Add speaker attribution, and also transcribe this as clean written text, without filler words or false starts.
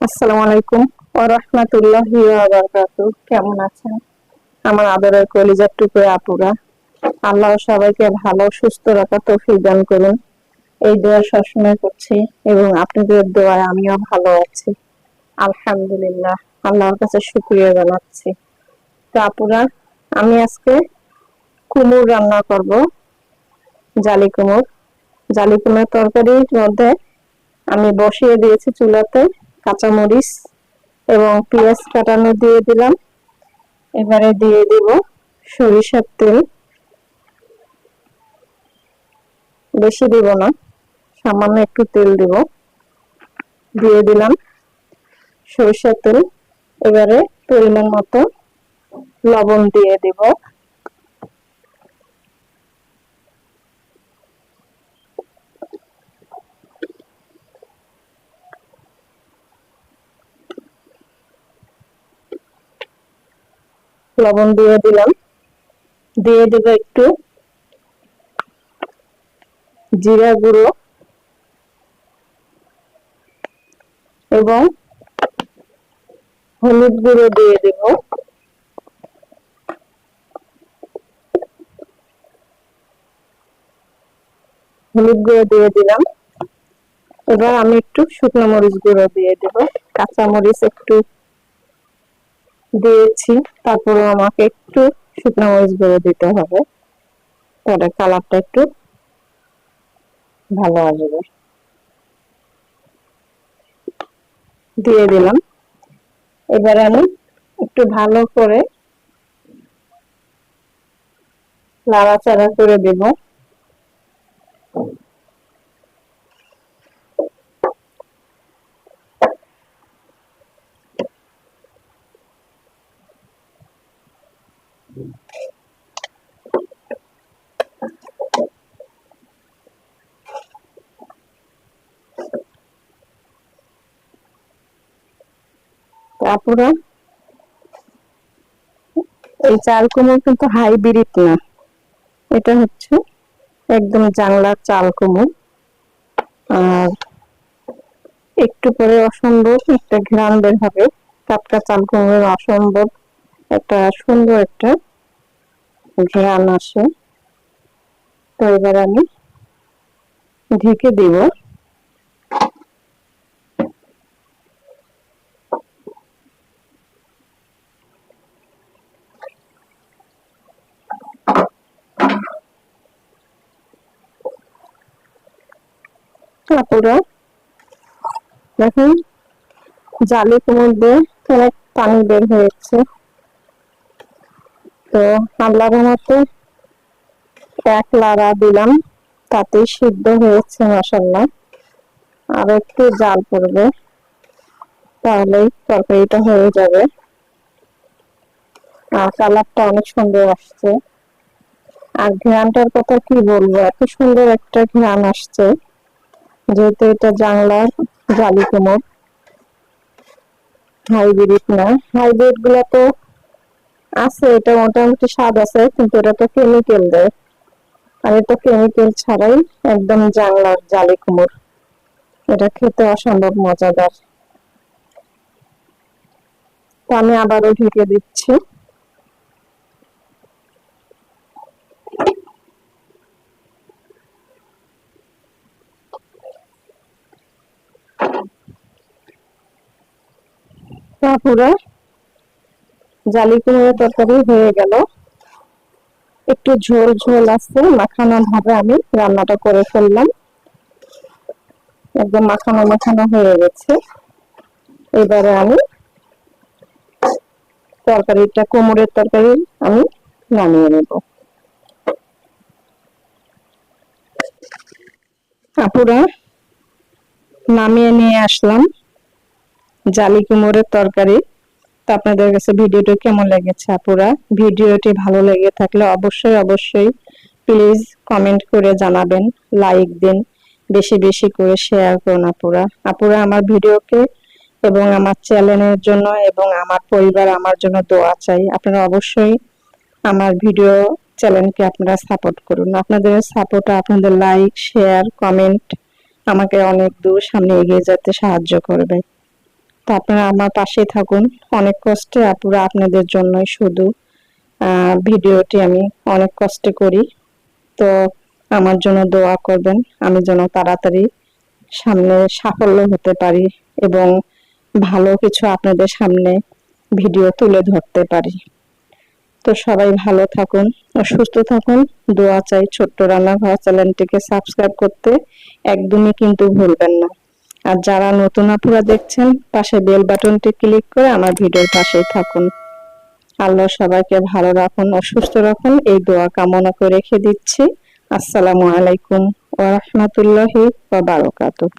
Speaker 1: আসসালামু আলাইকুম ওয়া রাহমাতুল্লাহি ওয়া বারাকাতুহু। কেমন আছেন আমার আদরের কলিজার টুকরো আপুরা? আল্লাহ সবাইকে ভালো সুস্থ রাখার তৌফিক দান করুন, এই দোয়া সবসময় করছি এবং আপনাদের দোয়ায় আমিও ভালো আছি আলহামদুলিল্লাহ। আল্লাহর কাছে শুকরিয়া জানাচ্ছি। তো আপুরা, আমি আজকে কুমড় রান্না করব, জালি কুমড়। জালি কুমড়ের তরকারির মধ্যে আমি বসিয়ে দিয়েছি চুলাতে কাঁচামরিচ এবং পেঁয়াজ কাটানো দিয়ে দিলাম। এবারে দিয়ে দিব সরিষার তেল, বেশি দিব না, সামান্য একটু তেল দিব। দিয়ে দিলাম সরিষার তেল। এবারে পরিমাণ মতো লবণ দিয়ে দিব। লবণ দিয়ে দিলাম। দিয়ে দিব একটু জিরা গুঁড়ো এবং হলুদ গুঁড়ো দিয়ে দিব। হলুদ গুঁড়ো দিয়ে দিলাম। এবার আমি একটু শুকনো মরিচ গুঁড়ো দিয়ে দেব। কাঁচা মরিচ একটু দিয়েছি, তারপরে আমাকে একটু শুকনো মরিচ গুঁড়ো দিতে হবে, তাহলে কালারটা একটু ভালো আসবে। দিয়ে দিলাম। এবারে আমি একটু ভালো করে নাড়াচাড়া করে দেব। তারপরে এই চাল কুমড়ো কিন্তু হাইব্রিড না, এটা হচ্ছে একদম জাংলার চাল কুমড়ো। আর একটু পরে অসম্ভব একটা ঘ্রাণ বের হবে, টাটকা চাল কুমড়োর অসম্ভব একটা সুন্দর একটা ঘ্রাণ আসে। তো এবার আমি ঢেকে দিব। তারপরে দেখুন জালি কুমড়ো দিয়ে অনেক পানি বের হয়েছে। তো আল্লাহর মতো এক লাড়া দিলাম, তাতেই সিদ্ধ হয়েছে মাশাআল্লাহ। আর একটু জাল পড়বে, তাহলেই তরকারিটা হয়ে যাবে। আর কালারটা অনেক সুন্দর আসছে। আর ঘ্রাণটার কথা কি বলবো, এত সুন্দর একটা ঘ্রাণ আসছে, যেহেতু এটা জাংলার জালি কুমড়ো, হাইব্রিড না। হাইব্রিড গুলা তো আছে, এটা মোটামুটি স্বাদ আছে, কিন্তু এটা তো কেমিক্যাল দেয়, আর এটা কেমিক্যাল ছাড়াই একদম জাংলার জালি কুমড়ো। এটা খেতে অসম্ভব মজাদার। তো আমি আবারও ঢেকে দিচ্ছি। পুরো জালি কুমড়োর তরকারি হয়ে গেল। একটু ঝোল ঝোল আছে, মাখানো ভাবে আমি রান্নাটা করে ফেললাম। একদম মাখানো মাখানো হয়ে গেছে। এবারে আমি তরকারিটা, কুমড়োর তরকারি আমি নামিয়ে নেব। আপুরা, নামিয়ে নিয়ে আসলাম জালি কুমড়োর তরকারি। তো আপনাদের কাছে ভিডিওটি কেমন লেগেছে আপুরা? ভিডিওটি ভালো লেগে থাকলে অবশ্যই অবশ্যই প্লিজ কমেন্ট করে জানাবেন, লাইক দিন, বেশি বেশি করে শেয়ার করুন আপুরা। আপুরা আমার ভিডিওকে এবং আমার চ্যানেলের জন্য এবং আমার পরিবার আমার জন্য দোয়া চাই। আপনারা অবশ্যই আমার ভিডিও চ্যানেলকে আপনারা সাপোর্ট করুন। আপনাদের সাপোর্ট, আপনাদের লাইক শেয়ার কমেন্ট আমাকে অনেক দূর সামনে এগিয়ে যেতে সাহায্য করবে। তো আপনারা আমার পাশেই থাকুন। অনেক কষ্টে আপুরা আপনাদের জন্যই শুধু ভিডিওটি আমি অনেক কষ্টে করি। তো আমার জন্য দোয়া করবেন, আমি যেন তাড়াতাড়ি সামনে সাফল্য হতে পারি এবং ভালো কিছু আপনাদের সামনে ভিডিও তুলে ধরতে পারি। তো সবাই ভালো থাকুন ও সুস্থ থাকুন, দোয়া চাই। ছোট্ট রান্নাঘর চ্যানেলটিকে সাবস্ক্রাইব করতে একদমই কিন্তু ভুলবেন না। আর যারা নতুন আপুরা দেখছেন, পাশে বেল বাটনটি ক্লিক করে আমার ভিডিওর পাশেই থাকুন। আল্লাহ সবাইকে ভালো রাখুন ও সুস্থ রাখুন, এই দোয়া কামনা করে রেখে দিচ্ছি। আসসালামু আলাইকুম ওয়া রাহমাতুল্লাহি ওয়া বারাকাতুহু।